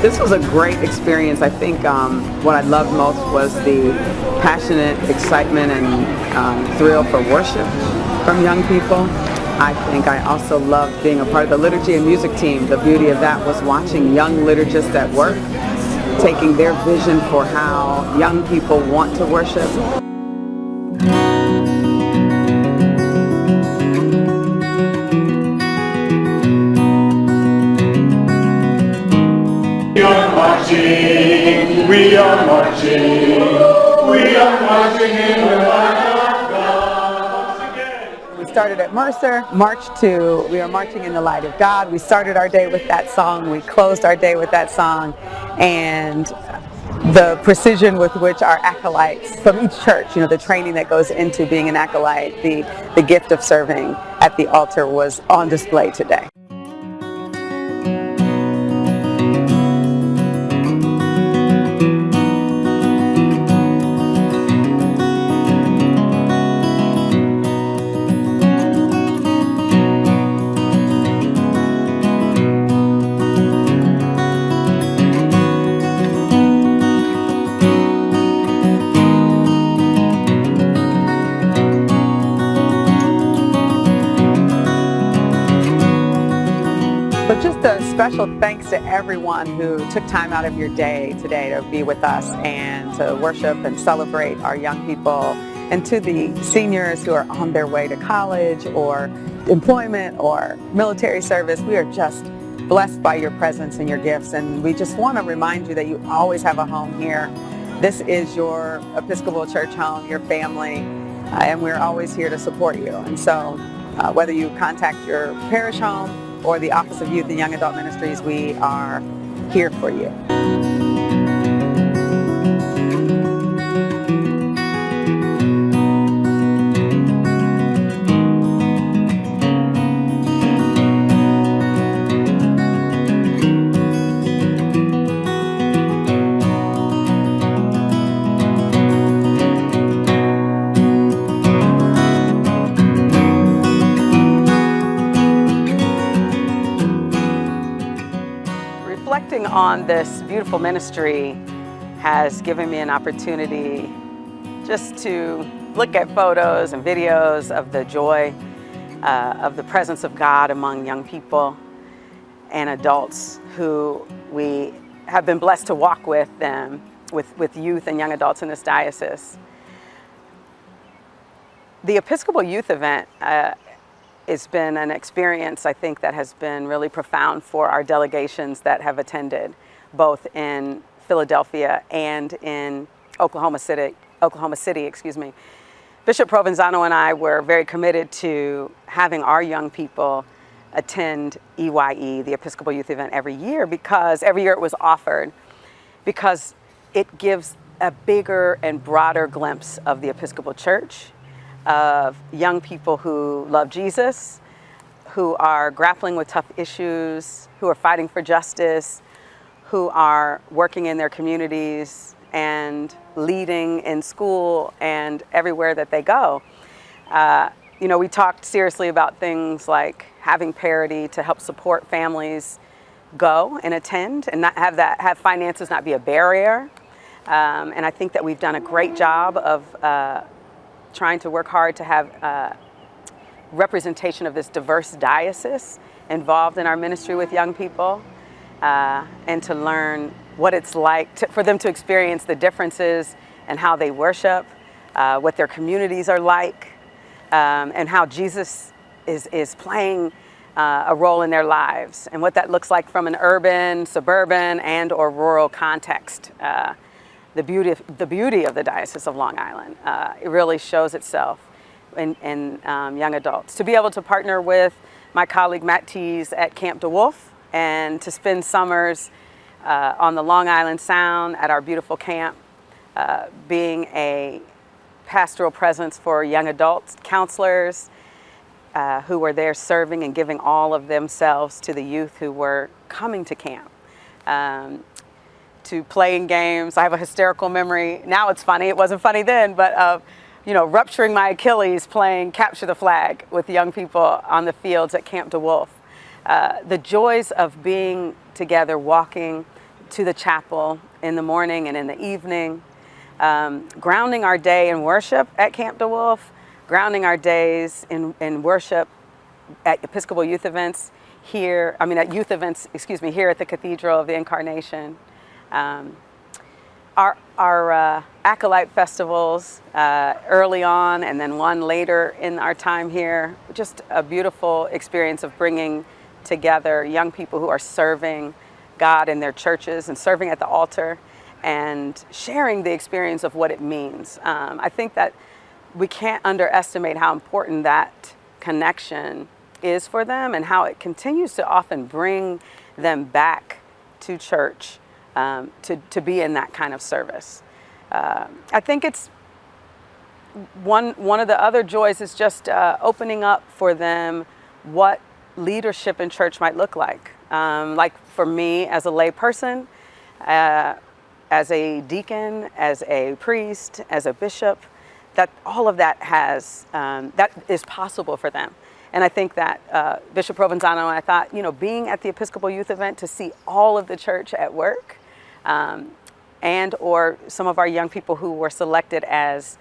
This was a great experience. I think what I loved most was the passionate excitement and thrill for worship from young people. I think I also loved being a part of the liturgy and music team. The beauty of that was watching young liturgists at work, taking their vision for how young people want to worship. We are marching, we are marching in the light of God. We started at Mercer, we are marching in the light of God. We started our day with that song, we closed our day with that song, and the precision with which our acolytes from each church, the training that goes into being an acolyte, the gift of serving at the altar was on display today. So just a special thanks to everyone who took time out of your day today to be with us and to worship and celebrate our young people, and to the seniors who are on their way to college or employment or military service. We are just blessed by your presence and your gifts, and we just want to remind you that you always have a home here. This is your Episcopal Church home, your family, and we're always here to support you. And so whether you contact your parish home or the Office of Youth and Young Adult Ministries, we are here for you. Reflecting on this beautiful ministry has given me an opportunity just to look at photos and videos of the joy of the presence of God among young people and adults who we have been blessed to walk with them, with youth and young adults in this diocese. The Episcopal Youth event it's been an experience, I think, that has been really profound for our delegations that have attended, both in Philadelphia and in Oklahoma City. Bishop Provenzano and I were very committed to having our young people attend EYE, the Episcopal Youth event, every year it was offered, because it gives a bigger and broader glimpse of the Episcopal Church, of young people who love Jesus, who are grappling with tough issues, who are fighting for justice, who are working in their communities and leading in school and everywhere that they go. We talked seriously about things like having parity to help support families go and attend and not have finances not be a barrier. And I think that we've done a great job of trying to work hard to have representation of this diverse diocese involved in our ministry with young people, and to learn what it's like for them to experience the differences and how they worship, what their communities are like, and how Jesus is playing a role in their lives, and what that looks like from an urban, suburban, and or rural context. The beauty of the Diocese of Long Island. It really shows itself in young adults. To be able to partner with my colleague Matt Tees at Camp DeWolf and to spend summers on the Long Island Sound at our beautiful camp, being a pastoral presence for young adults, counselors who were there serving and giving all of themselves to the youth who were coming to camp. To playing games. I have a hysterical memory. Now it's funny. It wasn't funny then, but of rupturing my Achilles playing capture the flag with young people on the fields at Camp DeWolf. The joys of being together, walking, to the chapel in the morning and in the evening, grounding our day in worship at Camp DeWolf, grounding our days in worship at Episcopal youth events here, at youth events, here at the Cathedral of the Incarnation. Our acolyte festivals early on, and then one later in our time here, just a beautiful experience of bringing together young people who are serving God in their churches and serving at the altar and sharing the experience of what it means. I think that we can't underestimate how important that connection is for them and how it continues to often bring them back to church to be in that kind of service. I think it's one of the other joys is just opening up for them what leadership in church might look like. Like for me as a lay person, as a deacon, as a priest, as a bishop, that all of that that is possible for them. And I think that Bishop Provenzano, I thought, being at the Episcopal Youth event to see all of the church at work, and or some of our young people who were selected as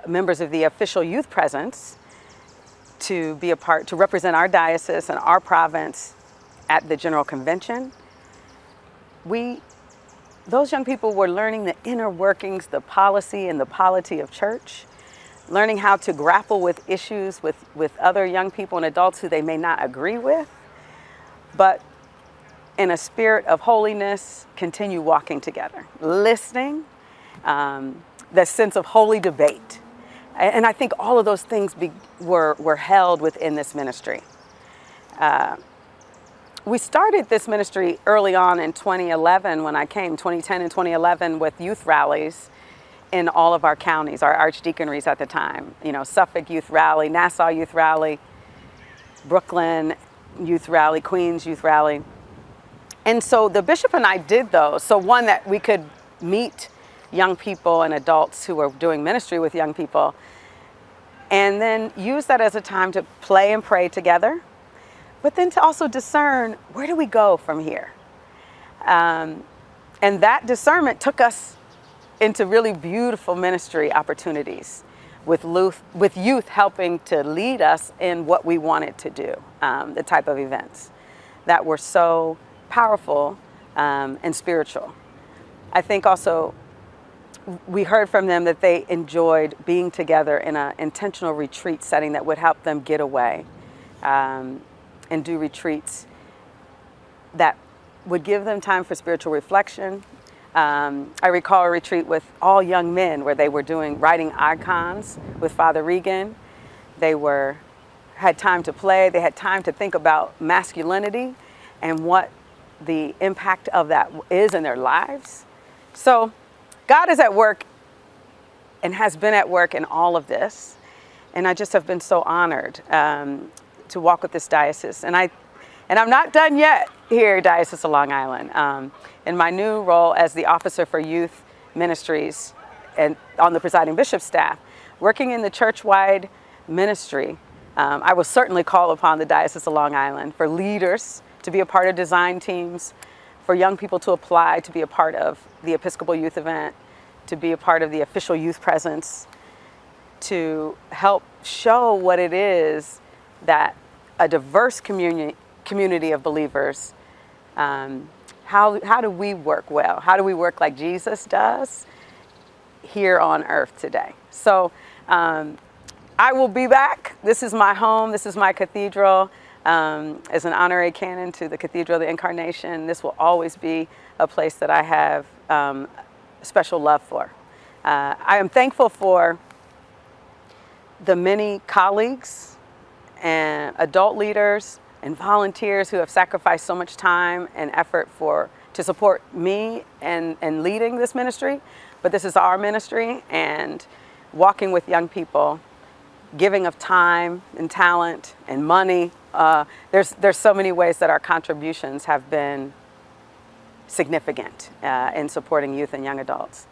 members of the official youth presence to represent our diocese and our province at the General Convention. Those young people were learning the inner workings, the policy and the polity of church, learning how to grapple with issues with other young people and adults who they may not agree with, but in a spirit of holiness, continue walking together, listening, the sense of holy debate. And I think all of those things were held within this ministry. We started this ministry early on in 2011 when I came, 2010 and 2011, with youth rallies in all of our counties, our archdeaconries at the time. Suffolk Youth Rally, Nassau Youth Rally, Brooklyn Youth Rally, Queens Youth Rally. And so the bishop and I did those. So one, that we could meet young people and adults who were doing ministry with young people, and then use that as a time to play and pray together, but then to also discern, where do we go from here? And that discernment took us into really beautiful ministry opportunities with youth helping to lead us in what we wanted to do, the type of events that were so powerful and spiritual. I think also we heard from them that they enjoyed being together in an intentional retreat setting that would help them get away and do retreats that would give them time for spiritual reflection. I recall a retreat with all young men where they were writing icons with Father Regan. They had time to play. They had time to think about masculinity and what the impact of that is in their lives. So God is at work and has been at work in all of this. And I just have been so honored to walk with this diocese. And I'm not done yet here, Diocese of Long Island. In my new role as the Officer for Youth Ministries and on the presiding bishop staff, working in the church-wide ministry, I will certainly call upon the Diocese of Long Island for leaders to be a part of design teams, for young people to apply to be a part of the Episcopal Youth event, to be a part of the official youth presence, to help show what it is that a diverse community of believers, how do we work well? How do we work like Jesus does here on earth today? So I will be back. This is my home. This is my cathedral. As an honorary canon to the Cathedral of the Incarnation, this will always be a place that I have special love for. I am thankful for the many colleagues and adult leaders and volunteers who have sacrificed so much time and effort to support me and leading this ministry. But this is our ministry, and walking with young people, giving of time and talent and money. There's so many ways that our contributions have been significant in supporting youth and young adults.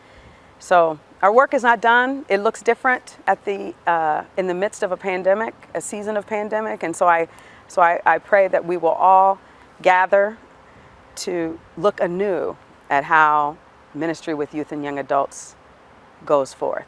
So our work is not done. It looks different in the midst of a pandemic, a season of pandemic, and so I pray that we will all gather to look anew at how ministry with youth and young adults goes forth.